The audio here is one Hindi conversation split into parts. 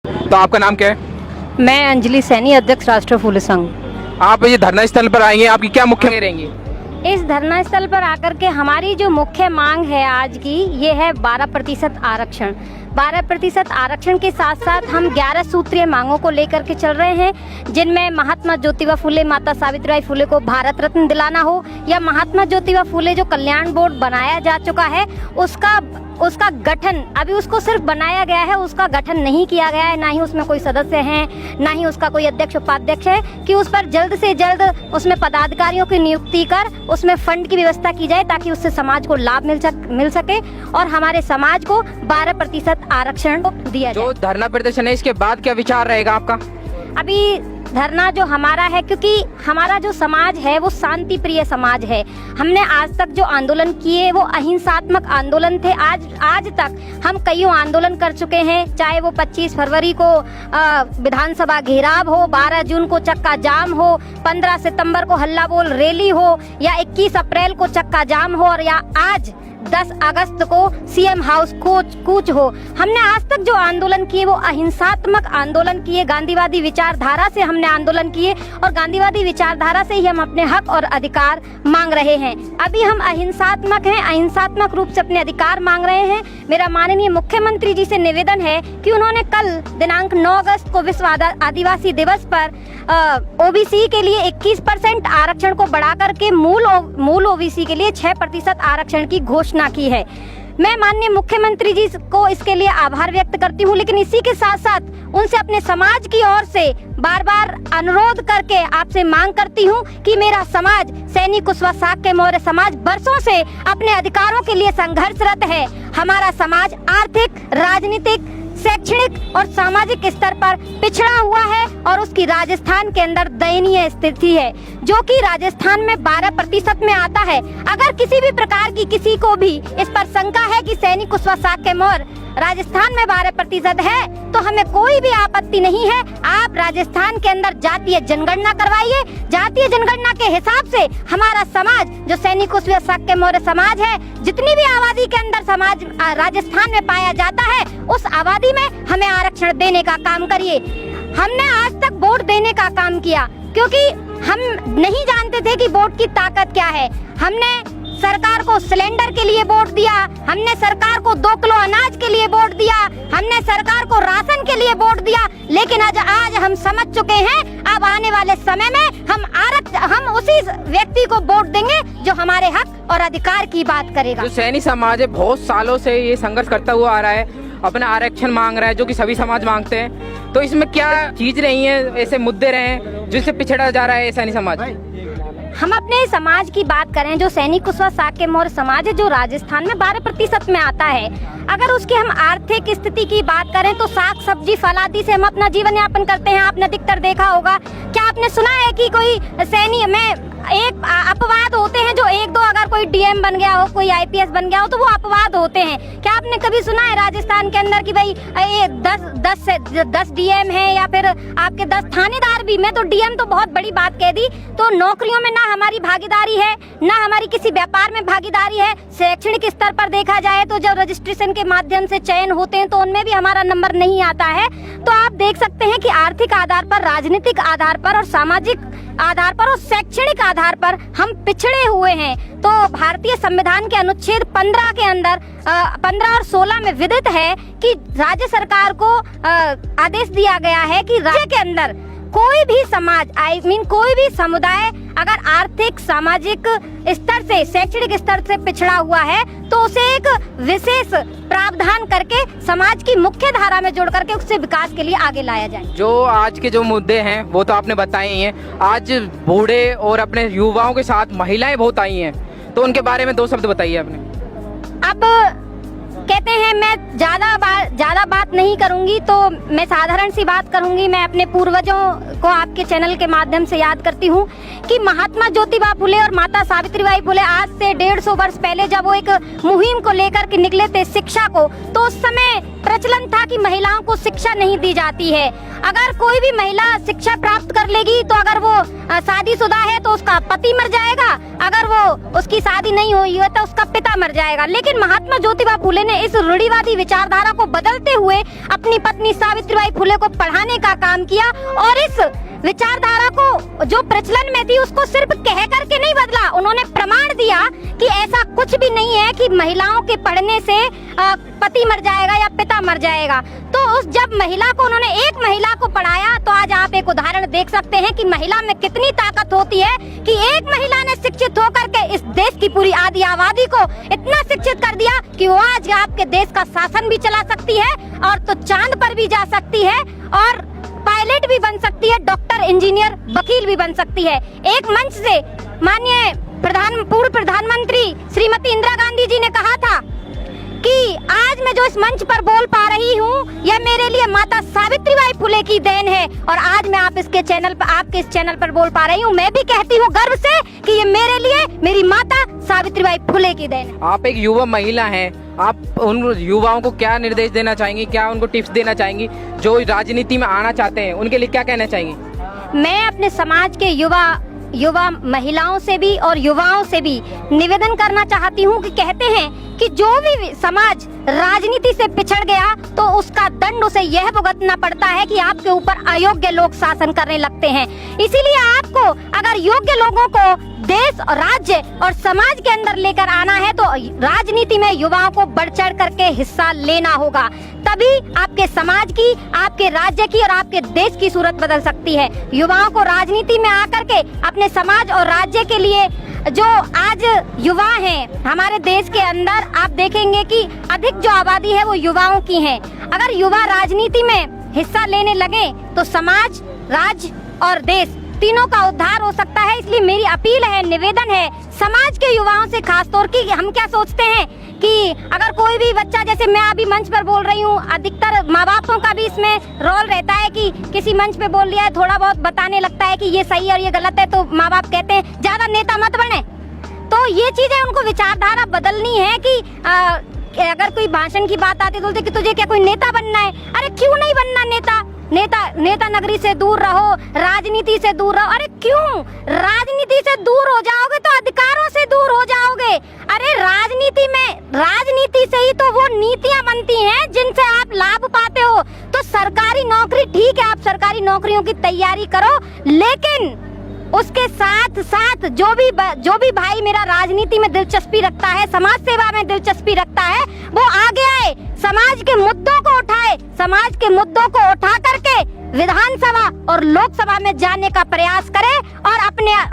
तो आपका नाम क्या है? मैं अंजलि सैनी, अध्यक्ष राष्ट्रीय फूले संघ। आप ये धरना स्थल पर आई हैं, आपकी क्या मुख्य रहेंगी? इस धरना स्थल पर आकर के हमारी जो मुख्य मांग है आज की, ये है 12% आरक्षण। 12% आरक्षण के साथ साथ हम 11 सूत्रीय मांगों को लेकर के चल रहे हैं, जिनमें महात्मा ज्योतिबा फुले, माता सावित्रीबाई फुले को भारत रत्न दिलाना हो, या महात्मा ज्योतिबा फुले जो कल्याण बोर्ड बनाया जा चुका है उसका गठन, अभी उसको सिर्फ बनाया गया है, उसका गठन नहीं किया गया है, ना ही उसमें कोई सदस्य हैं, ना ही उसका कोई अध्यक्ष उपाध्यक्ष है, कि उस पर जल्द से जल्द उसमें पदाधिकारियों की नियुक्ति कर उसमें फंड की व्यवस्था की जाए, ताकि उससे समाज को लाभ मिल सके और हमारे समाज को 12% आरक्षण दिया जाए। जो धरना प्रदर्शन है, इसके बाद क्या विचार रहेगा आपका? अभी धरना जो हमारा है, क्योंकि हमारा जो समाज है वो शांति प्रिय समाज है। हमने आज तक जो आंदोलन किए वो अहिंसात्मक आंदोलन थे। आज तक हम कईयों आंदोलन कर चुके हैं, चाहे वो 25 फरवरी को विधानसभा घेराव हो, 12 जून को चक्का जाम हो, 15 सितंबर को हल्ला बोल रैली हो, या 21 अप्रैल को चक्का जाम हो, और या आज 10 अगस्त को सीएम हाउस कूच हो। हमने आज तक जो आंदोलन किए वो अहिंसात्मक आंदोलन किए, गांधीवादी विचारधारा से हमने आंदोलन किए, और गांधीवादी विचारधारा से ही हम अपने हक और अधिकार मांग रहे हैं। अभी हम अहिंसात्मक हैं, अहिंसात्मक रूप से अपने अधिकार मांग रहे हैं। मेरा माननीय मुख्यमंत्री जी से निवेदन है कि उन्होंने कल दिनांक 9 अगस्त को विश्व आदिवासी दिवस पर ओबीसी के लिए 21% आरक्षण को बढ़ा करके मूल ओबीसी के लिए 6% आरक्षण की घोषणा की है। मैं माननीय मुख्यमंत्री जी को इसके लिए आभार व्यक्त करती हूँ, लेकिन इसी के साथ साथ उनसे अपने समाज की ओर से बार बार अनुरोध करके आपसे मांग करती हूँ कि मेरा समाज, सैनी कुशवाहा साक्य मौर्य समाज, बरसों से अपने अधिकारों के लिए संघर्षरत है। हमारा समाज आर्थिक, राजनीतिक, शैक्षणिक और सामाजिक स्तर पर पिछड़ा हुआ है, और उसकी राजस्थान के अंदर दयनीय स्थिति है, जो कि राजस्थान में 12% में आता है। अगर किसी भी प्रकार की किसी को भी इस पर शंका है कि सैनी कुशवाहा साक्य मौर्य राजस्थान में 12% है, तो हमें कोई भी आपत्ति नहीं है। आप राजस्थान के अंदर जातीय जनगणना करवाइए। जातीय जनगणना के हिसाब से हमारा समाज, जो सैनी कुशवाहा साक्य मौर्य समाज है, जितनी भी आबादी के अंदर समाज राजस्थान में पाया जाता है, उस आबादी में हमें आरक्षण देने का काम करिए। हमने आज तक वोट देने का काम किया, क्योंकि हम नहीं जानते थे कि वोट की ताकत क्या है। हमने सरकार को सिलेंडर के लिए वोट दिया, हमने सरकार को 2 किलो अनाज के लिए वोट दिया, हमने सरकार को राशन के लिए वोट दिया, लेकिन आज हम समझ चुके हैं, अब आने वाले समय में हम उसी व्यक्ति को वोट देंगे जो हमारे हक और अधिकार की बात करेगा। जो सैनी समाज है, बहुत सालों से ये संघर्ष करता हुआ आ रहा है, अपना आरक्षण मांग रहा है, जो कि सभी समाज मांगते हैं। तो इसमें क्या चीज रही है, ऐसे मुद्दे रहे हैं जिससे पिछड़ा जा रहा है सैनी समाज? हम अपने समाज की बात करें, जो सैनी कुशवाहा साक्य मौर्य समाज है, जो राजस्थान में 12% में आता है, अगर उसकी हम आर्थिक स्थिति की बात करें तो साग सब्जी फल आदि से हम अपना जीवन यापन करते हैं। आपने अधिकतर देखा होगा, क्या आपने सुना है कि कोई सैनी में एक अपवाद होते हैं, जो 1-2 अगर कोई डीएम बन गया हो, कोई आईपीएस बन गया हो, तो वो अपवाद होते हैं। क्या आपने कभी सुना है राजस्थान के अंदर कि भाई 10 डीएम है, या फिर आपके 10 थानेदार भी? मैं तो डीएम तो बहुत बड़ी बात कह दी। तो नौकरियों में ना हमारी भागीदारी है, ना हमारी किसी व्यापार में भागीदारी है। शैक्षणिक स्तर पर देखा जाए तो जब रजिस्ट्रेशन के माध्यम से चयन होते हैं तो उनमें भी हमारा नंबर नहीं आता है। तो आप देख सकते हैं कि आर्थिक आधार पर, राजनीतिक आधार पर और सामाजिक आधार पर और शैक्षणिक आधार पर हम पिछड़े हुए हैं। तो भारतीय संविधान के अनुच्छेद 15 के अंदर 15 और 16 में विदित है कि राज्य सरकार को आदेश दिया गया है कि राज्य के अंदर कोई भी समाज, कोई भी समुदाय अगर आर्थिक, सामाजिक स्तर से, शैक्षणिक स्तर से पिछड़ा हुआ है, तो उसे एक विशेष प्रावधान करके समाज की मुख्य धारा में जोड़ करके उससे विकास के लिए आगे लाया जाए। जो आज के जो मुद्दे हैं वो तो आपने बताए ही हैं। आज बूढ़े और अपने युवाओं के साथ महिलाएं बहुत आई हैं, तो उनके बारे में 2 शब्द बताइए आपने। अब कहते हैं मैं ज्यादा बात नहीं करूंगी, तो मैं साधारण सी बात करूंगी। मैं अपने पूर्वजों को आपके चैनल के माध्यम से याद करती हूं कि महात्मा ज्योतिबा फुले और माता सावित्रीबाई फुले आज से 150 वर्ष पहले जब वो एक मुहिम को लेकर के निकले थे शिक्षा को, तो उस समय प्रचलन था कि महिलाओं को शिक्षा नहीं दी जाती है। अगर कोई भी महिला शिक्षा प्राप्त कर लेगी तो अगर वो शादीशुदा है तो उसका पति मर जाएगा, अगर वो उसकी शादी नहीं हुई है तो उसका पिता मर जाएगा। लेकिन महात्मा ज्योतिबा फुले ने इस रूढ़िवादी विचारधारा को बदलते हुए अपनी पत्नी सावित्रीबाई फुले को पढ़ाने का काम किया और इस विचारधारा को जो प्रचलन में थी उसको सिर्फ कह करके नहीं बदला, उन्होंने प्रमाण दिया कि ऐसा कुछ भी नहीं है कि महिलाओं के पढ़ने से पति मर जाएगा या पिता मर जाएगा। तो उस जब महिला को उन्होंने एक महिला को पढ़ाया तो आज आप एक उदाहरण देख सकते हैं कि महिला में कितनी ताकत होती है कि एक महिला ने शिक्षित होकर के इस देश की पूरी आधी आबादी को इतना शिक्षित कर दिया कि वो आज आपके देश का शासन भी चला सकती है और तो चांद पर भी जा सकती है और पायलट भी बन सकती है, डॉक्टर, इंजीनियर, वकील भी बन सकती है। एक मंच से माननीय पूर्व प्रधानमंत्री श्रीमती इंदिरा गांधी जी ने कहा था कि आज मैं जो इस मंच पर बोल पा रही हूँ यह मेरे लिए माता सावित्रीबाई फुले की देन है और आज मैं आपके इस चैनल पर बोल पा रही हूँ। मैं भी कहती हूँ गर्व से कि ये मेरे लिए मेरी माता सावित्रीबाई फुले की देन है। आप एक युवा महिला हैं, आप उन युवाओं को क्या निर्देश देना चाहेंगी, क्या उनको टिप्स देना चाहेंगी जो राजनीति में आना चाहते हैं, उनके लिए क्या कहना चाहेंगी? मैं अपने समाज के युवा महिलाओं से भी और युवाओं से भी निवेदन करना चाहती हूँ कि कहते हैं कि जो भी समाज राजनीति से पिछड़ गया तो उसका दंड उसे यह भुगतना पड़ता है कि आपके ऊपर अयोग्य लोग शासन करने लगते हैं। इसीलिए आपको अगर योग्य लोगों को देश और राज्य और समाज के अंदर लेकर आना है तो राजनीति में युवाओं को बढ़ चढ़ करके हिस्सा लेना होगा, तभी आपके समाज की, आपके राज्य की और आपके देश की सूरत बदल सकती है। युवाओं को राजनीति में आकर के अपने समाज और राज्य के लिए जो आज युवा हैं हमारे देश के अंदर आप देखेंगे कि अधिक जो आबादी है वो युवाओं की है। अगर युवा राजनीति में हिस्सा लेने लगे तो समाज, राज्य और देश तीनों का उद्धार हो सकता है। इसलिए मेरी अपील है, निवेदन है समाज के युवाओं से, खासतौर की हम क्या सोचते हैं कि अगर कोई भी बच्चा, जैसे मैं अभी मंच पर बोल रही हूँ, अधिकतर माँ बापों का भी इसमें रोल रहता है कि किसी मंच पे बोल लिया है, थोड़ा बहुत बताने लगता है कि ये सही और ये गलत है तो माँ बाप कहते हैं ज्यादा नेता मत बने। तो ये चीजें उनको विचारधारा बदलनी है कि अगर कोई भाषण की बात आती तो बोलते कि तुझे क्या कोई नेता बनना है? अरे क्यों नहीं बनना नेता नगरी से दूर रहो, राजनीति से दूर रहो। अरे क्यों? राजनीति से दूर हो जाओगे तो अधिकारों से दूर हो जाओगे। अरे राजनीति से ही तो वो नीतियां बनती हैं जिनसे आप लाभ पाते हो। तो सरकारी नौकरी ठीक है, आप सरकारी नौकरियों की तैयारी करो, लेकिन उसके साथ साथ जो भी भाई मेरा राजनीति में दिलचस्पी रखता है, समाज सेवा में दिलचस्पी रखता है, वो आगे आए, समाज के मुद्दों को उठाए, समाज के मुद्दों को उठा करके विधानसभा और लोकसभा में जाने का प्रयास करे और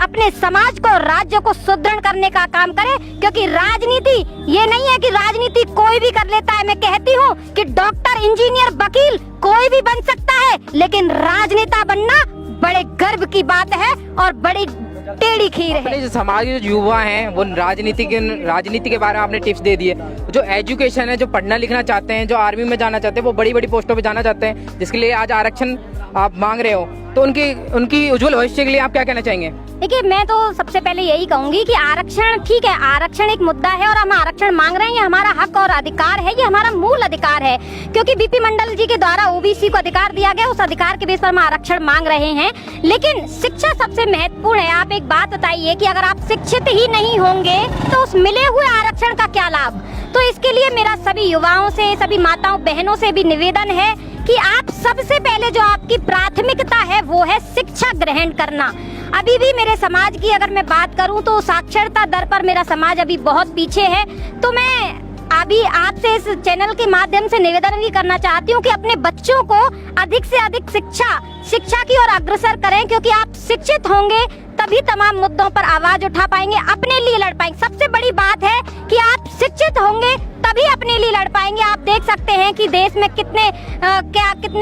अपने समाज को, राज्य को सुदृढ़ करने का काम करे। क्योंकि राजनीति ये नहीं है कि राजनीति कोई भी कर लेता है। मैं कहती हूँ कि डॉक्टर, इंजीनियर, वकील कोई भी बन सकता है, लेकिन राजनेता बनना बड़े गर्व की बात है और बड़ी टेढ़ी खीर है। जो समाज के जो युवा हैं वो राजनीति के बारे में आपने टिप्स दे दिए। जो एजुकेशन है, जो पढ़ना लिखना चाहते हैं, जो आर्मी में जाना चाहते हैं, वो बड़ी बड़ी पोस्टों पे जाना चाहते हैं, जिसके लिए आज आरक्षण आप मांग रहे हो, तो उनकी उज्जवल भविष्य के लिए आप क्या कहना चाहेंगे? देखिए, मैं तो सबसे पहले यही कहूंगी कि आरक्षण ठीक है, आरक्षण एक मुद्दा है और हम आरक्षण मांग रहे हैं, ये हमारा हक और अधिकार है, ये हमारा मूल अधिकार है। क्योंकि बीपी मंडल जी के द्वारा ओबीसी को अधिकार दिया गया, उस अधिकार के बेस पर हम आरक्षण मांग रहे हैं। लेकिन शिक्षा सबसे महत्वपूर्ण है। आप एक बात बताइए कि अगर आप शिक्षित ही नहीं होंगे तो उस मिले हुए आरक्षण का क्या लाभ? तो इसके लिए मेरा सभी युवाओं से, सभी माताओं बहनों से भी निवेदन है कि आप सबसे पहले जो आपकी प्राथमिकता है वो है शिक्षा ग्रहण करना। अभी भी मेरे समाज की अगर मैं बात करूं तो साक्षरता दर पर मेरा समाज अभी बहुत पीछे है। तो मैं अभी आपसे इस चैनल के माध्यम से निवेदन भी करना चाहती हूं कि अपने बच्चों को अधिक से अधिक शिक्षा की ओर अग्रसर करें, क्योंकि आप शिक्षित होंगे तभी तमाम मुद्दों पर आवाज उठा पाएंगे, अपने लिए लड़ पाएंगे। सबसे बड़ी बात है कि आप शिक्षित होंगे तभी अपने लिए लड़ पाएंगे। आप देख सकते हैं कि देश में कितने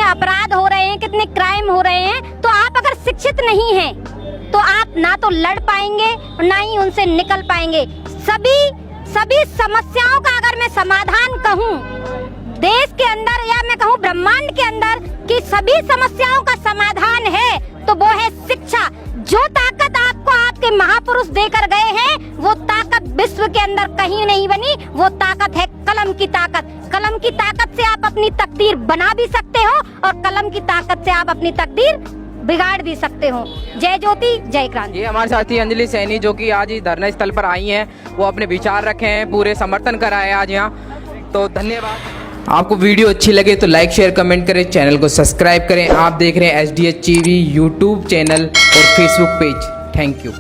अपराध हो रहे हैं, कितने क्राइम हो रहे हैं। तो आप अगर शिक्षित नहीं हैं तो आप ना तो लड़ पाएंगे ना ही उनसे निकल पाएंगे। सभी समस्याओं का अगर मैं समाधान कहूँ देश के अंदर या मैं कहूँ ब्रह्मांड के अंदर कि सभी समस्याओं का समाधान है तो वो है शिक्षा। जो ताकत आपको आपके महापुरुष देकर गए हैं वो ताकत विश्व के अंदर कहीं नहीं बनी। वो ताकत है कलम की ताकत। कलम की ताकत से आप अपनी तकदीर बना भी सकते हो और कलम की ताकत से आप अपनी तकदीर बिगाड़ भी सकते हो। जय ज्योति जय क्रांति। ये हमारे साथी अंजलि सैनी जो कि आज ही धरना स्थल पर आई हैं, वो अपने विचार रखे हैं, पूरे समर्थन कराए आज यहाँ। तो धन्यवाद। आपको वीडियो अच्छी लगे तो लाइक शेयर कमेंट करें, चैनल को सब्सक्राइब करें। आप देख रहे हैं SDH TV यूट्यूब चैनल और फेसबुक पेज। Thank you.